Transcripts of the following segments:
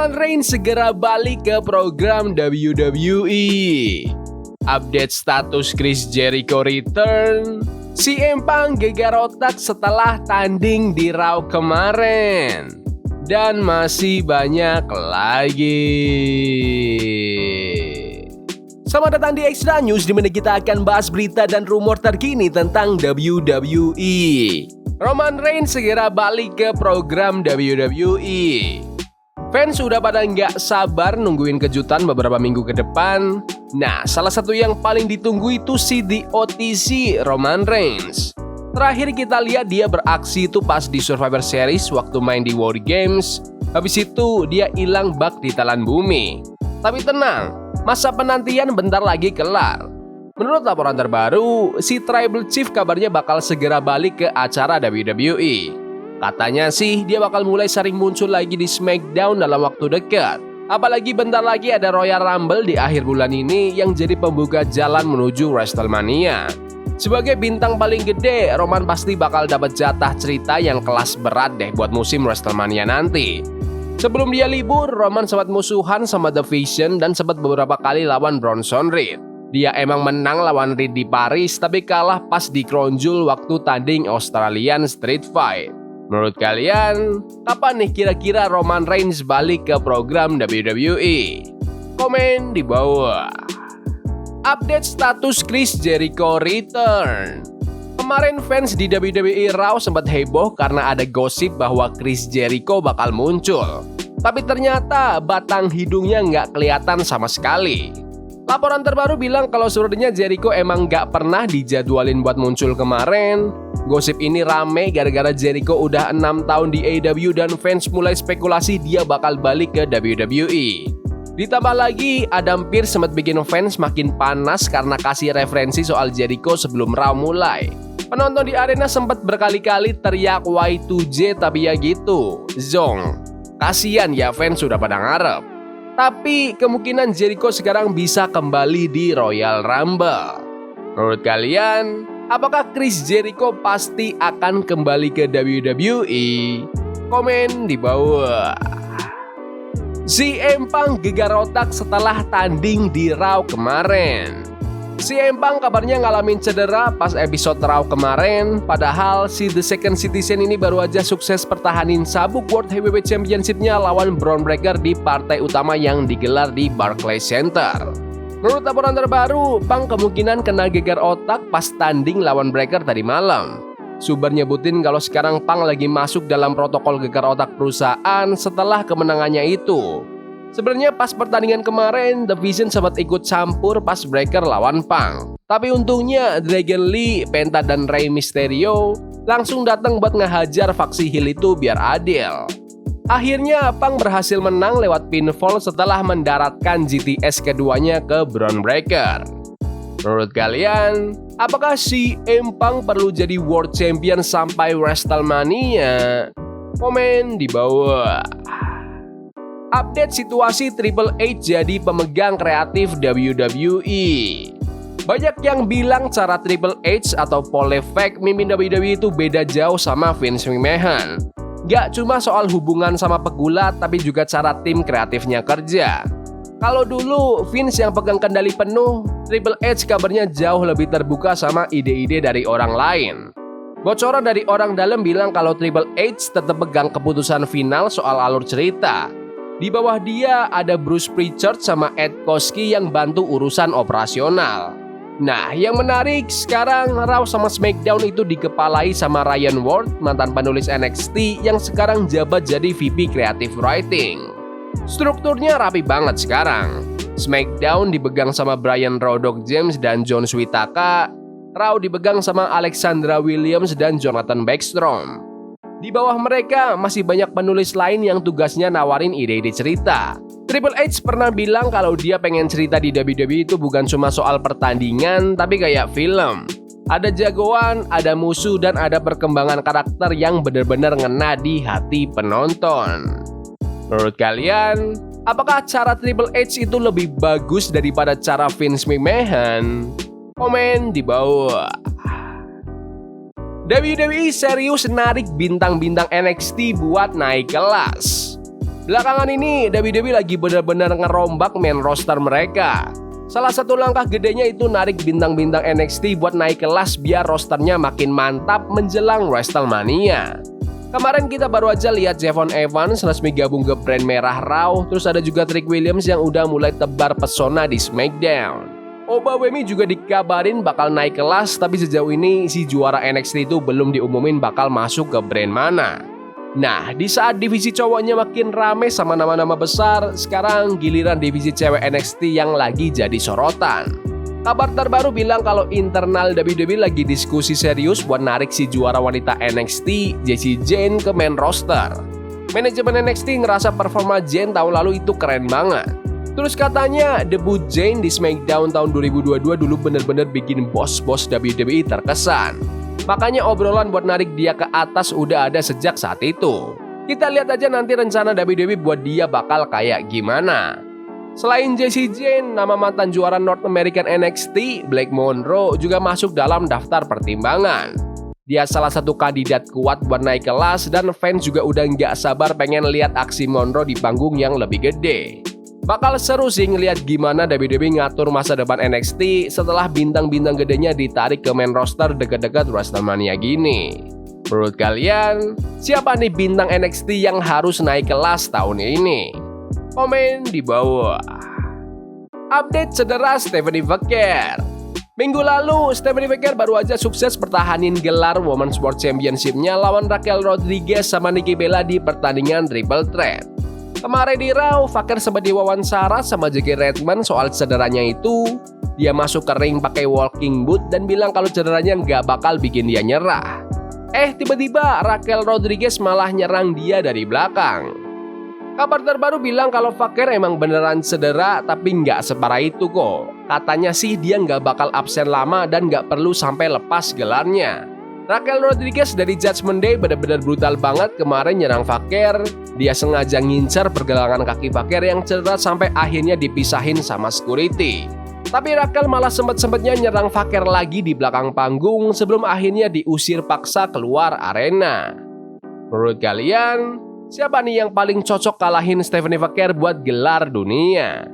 Roman Reigns segera balik ke program WWE. Update status Chris Jericho return. CM Punk gegar otak setelah tanding di Raw kemarin. Dan masih banyak lagi. Selamat datang di Extra News, di mana kita akan bahas berita dan rumor terkini tentang WWE. Roman Reigns segera balik ke program WWE. Fans sudah pada nggak sabar nungguin kejutan beberapa minggu ke depan. Nah, salah satu yang paling ditunggu itu si The OTC Roman Reigns. Terakhir kita lihat dia beraksi itu pas di Survivor Series waktu main di War Games. Habis itu dia hilang bak di telan bumi. Tapi tenang, masa penantian bentar lagi kelar. Menurut laporan terbaru, si Tribal Chief kabarnya bakal segera balik ke acara WWE. Katanya sih dia bakal mulai sering muncul lagi di SmackDown dalam waktu dekat. Apalagi bentar lagi ada Royal Rumble di akhir bulan ini yang jadi pembuka jalan menuju WrestleMania. Sebagai bintang paling gede, Roman pasti bakal dapat jatah cerita yang kelas berat deh buat musim WrestleMania nanti. Sebelum dia libur, Roman sempat musuhan sama The Vision dan sempat beberapa kali lawan Bronson Reed. Dia emang menang lawan Reed di Paris, tapi kalah pas di Kronjul waktu tanding Australian Street Fight. Menurut kalian, kapan nih kira-kira Roman Reigns balik ke program WWE? Komen di bawah. Update status Chris Jericho return. Kemarin fans di WWE Raw sempat heboh karena ada gosip bahwa Chris Jericho bakal muncul. Tapi ternyata batang hidungnya nggak kelihatan sama sekali. Laporan terbaru bilang kalau sebenarnya Jericho emang nggak pernah dijadwalin buat muncul kemarin. Gosip ini rame gara-gara Jericho udah 6 tahun di AEW dan fans mulai spekulasi dia bakal balik ke WWE. Ditambah lagi, Adam Pearce sempat bikin fans makin panas karena kasih referensi soal Jericho sebelum Raw mulai. Penonton di arena sempat berkali-kali teriak Y2J, tapi ya gitu, zong. Kasian ya fans sudah pada ngarep. Tapi kemungkinan Jericho sekarang bisa kembali di Royal Rumble. Menurut kalian, apakah Chris Jericho pasti akan kembali ke WWE? Komen di bawah. CM Punk gegar otak setelah tanding di Raw kemarin. CM Punk kabarnya ngalamin cedera pas episode Raw kemarin, padahal si The Second Citizen ini baru aja sukses pertahanin sabuk World Heavyweight Championship-nya lawan Bron Breakker di partai utama yang digelar di Barclays Center. Menurut laporan terbaru, Punk kemungkinan kena gegar otak pas tanding lawan Breakker tadi malam. Subar nyebutin kalau sekarang Punk lagi masuk dalam protokol gegar otak perusahaan setelah kemenangannya itu. Sebenarnya pas pertandingan kemarin, The Vision sempat ikut campur pas Breakker lawan Punk. Tapi untungnya Dragon Lee, Penta dan Rey Mysterio langsung datang buat ngehajar faksi heel itu biar adil. Akhirnya Punk berhasil menang lewat pinfall setelah mendaratkan GTS keduanya ke Bron Breakker. Menurut kalian, apakah CM Punk perlu jadi World Champion sampai WrestleMania? Komen di bawah. Update situasi Triple H jadi pemegang kreatif WWE. Banyak yang bilang cara Triple H atau Paul Levesque mimpin WWE itu beda jauh sama Vince McMahon. Gak cuma soal hubungan sama pegulat, tapi juga cara tim kreatifnya kerja. Kalau dulu Vince yang pegang kendali penuh, Triple H kabarnya jauh lebih terbuka sama ide-ide dari orang lain. Bocoran dari orang dalam bilang kalau Triple H tetap pegang keputusan final soal alur cerita. Di bawah dia ada Bruce Pritchard sama Ed Koskey yang bantu urusan operasional. Nah, yang menarik sekarang Raw sama SmackDown itu dikepalai sama Ryan Ward, mantan penulis NXT yang sekarang jabat jadi VP Creative Writing. Strukturnya rapi banget sekarang. SmackDown dipegang sama Brian Rodok James dan John Switaka. Raw dipegang sama Alexandra Williams dan Jonathan Backstrom. Di bawah mereka masih banyak penulis lain yang tugasnya nawarin ide-ide cerita. Triple H pernah bilang kalau dia pengen cerita di WWE itu bukan cuma soal pertandingan, tapi kayak film. Ada jagoan, ada musuh, dan ada perkembangan karakter yang benar-benar ngena di hati penonton. Menurut kalian, apakah cara Triple H itu lebih bagus daripada cara Vince McMahon? Komen di bawah. WWE serius narik bintang-bintang NXT buat naik kelas. Belakangan ini WWE lagi benar-benar ngerombak main roster mereka. Salah satu langkah gedenya itu narik bintang-bintang NXT buat naik kelas biar rosternya makin mantap menjelang WrestleMania. Kemarin kita baru aja lihat Javon Evans resmi gabung ke brand merah Raw, terus ada juga Trick Williams yang udah mulai tebar pesona di SmackDown. Obawemi juga dikabarin bakal naik kelas, tapi sejauh ini si juara NXT itu belum diumumin bakal masuk ke brand mana. Nah, di saat divisi cowoknya makin rame sama nama-nama besar, sekarang giliran divisi cewek NXT yang lagi jadi sorotan. Kabar terbaru bilang kalau internal WWE lagi diskusi serius buat narik si juara wanita NXT, Jacy Jayne ke main roster. Manajemen NXT ngerasa performa Jayne tahun lalu itu keren banget. Terus katanya debut Jayne di SmackDown tahun 2022 dulu bener-bener bikin bos-bos WWE terkesan. Makanya obrolan buat narik dia ke atas udah ada sejak saat itu. Kita lihat aja nanti rencana WWE buat dia bakal kayak gimana. Selain Jacy Jayne, nama mantan juara North American NXT, Black Monroe juga masuk dalam daftar pertimbangan. Dia salah satu kandidat kuat buat naik kelas dan fans juga udah nggak sabar pengen lihat aksi Monroe di panggung yang lebih gede. Bakal seru sih ngeliat gimana WWE ngatur masa depan NXT setelah bintang-bintang gedenya ditarik ke main roster dekat-dekat WrestleMania gini. Menurut kalian, siapa nih bintang NXT yang harus naik kelas tahun ini? Komen di bawah. Update cedera Stephanie Vaquer. Minggu lalu, Stephanie Vaquer baru aja sukses pertahanin gelar Women's World Championship-nya lawan Raquel Rodriguez sama Nikki Bella di pertandingan Triple Threat. Kemarin di Raw, Vaquer sempat diwawancara sama Jackie Redmond soal cederanya itu. Dia masuk ke ring pakai walking boot dan bilang kalau cederanya nggak bakal bikin dia nyerah. Tiba-tiba Raquel Rodriguez malah nyerang dia dari belakang. Kabar terbaru bilang kalau Vaquer emang beneran cedera tapi nggak separah itu kok. Katanya sih dia nggak bakal absen lama dan nggak perlu sampai lepas gelarnya. Raquel Rodriguez dari Judgment Day benar-benar brutal banget kemarin nyerang Vaquer. Dia sengaja ngincer pergelangan kaki Vaquer yang cedera sampai akhirnya dipisahin sama security. Tapi Raquel malah sempet-sempetnya nyerang Vaquer lagi di belakang panggung sebelum akhirnya diusir paksa keluar arena. Menurut kalian, siapa nih yang paling cocok kalahin Stephanie Vaquer buat gelar dunia?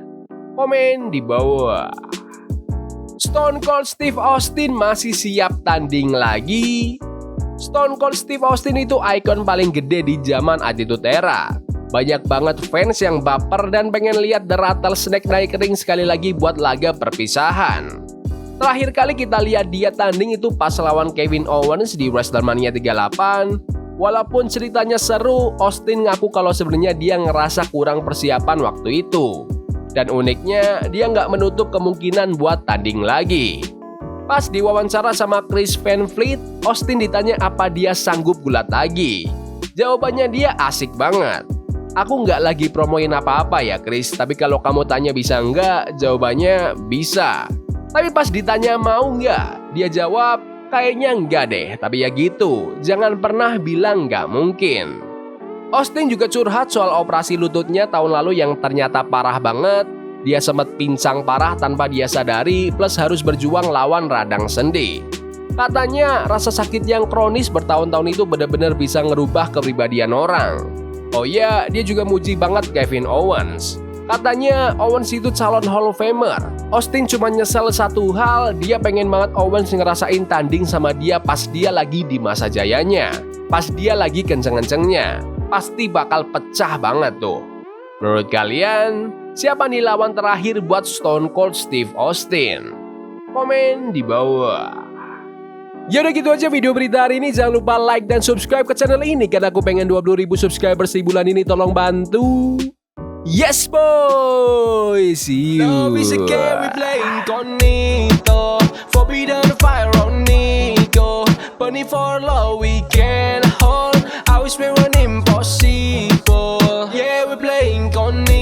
Komen di bawah. Stone Cold Steve Austin masih siap tanding lagi? Stone Cold Steve Austin itu ikon paling gede di zaman Attitude Era. Banyak banget fans yang baper dan pengen lihat The Rattlesnake naik ring sekali lagi buat laga perpisahan. Terakhir kali kita lihat dia tanding itu pas lawan Kevin Owens di WrestleMania 38. Walaupun ceritanya seru, Austin ngaku kalau sebenarnya dia ngerasa kurang persiapan waktu itu. Dan uniknya, dia nggak menutup kemungkinan buat tanding lagi. Pas diwawancara sama Chris Van Vliet, Austin ditanya apa dia sanggup gulat lagi. Jawabannya dia asik banget. Aku nggak lagi promoin apa-apa ya Chris, tapi kalau kamu tanya bisa nggak, jawabannya bisa. Tapi pas ditanya mau nggak, dia jawab, kayaknya nggak deh, tapi ya gitu, jangan pernah bilang nggak mungkin. Austin juga curhat soal operasi lututnya tahun lalu yang ternyata parah banget. Dia sempat pincang parah tanpa dia sadari, plus harus berjuang lawan radang sendi. Katanya rasa sakit yang kronis bertahun-tahun itu benar-benar bisa ngerubah kepribadian orang. Oh iya, dia juga muji banget Kevin Owens. Katanya Owens itu calon Hall of Famer. Austin cuma nyesel satu hal, dia pengen banget Owens ngerasain tanding sama dia pas dia lagi di masa jayanya. Pas dia lagi kenceng-kencengnya. Pasti bakal pecah banget tuh. Menurut kalian, siapa nih lawan terakhir buat Stone Cold Steve Austin? Komen di bawah. Yaudah gitu aja video berita hari ini. Jangan lupa like dan subscribe ke channel ini karena aku pengen 20.000 subscribers di bulan ini. Tolong bantu. Yes boy, see you. Love is a game we play incognito. Forbidden fire on Nico. Burning for love we can hold. I wish we were impossible. Yeah, we play incognito.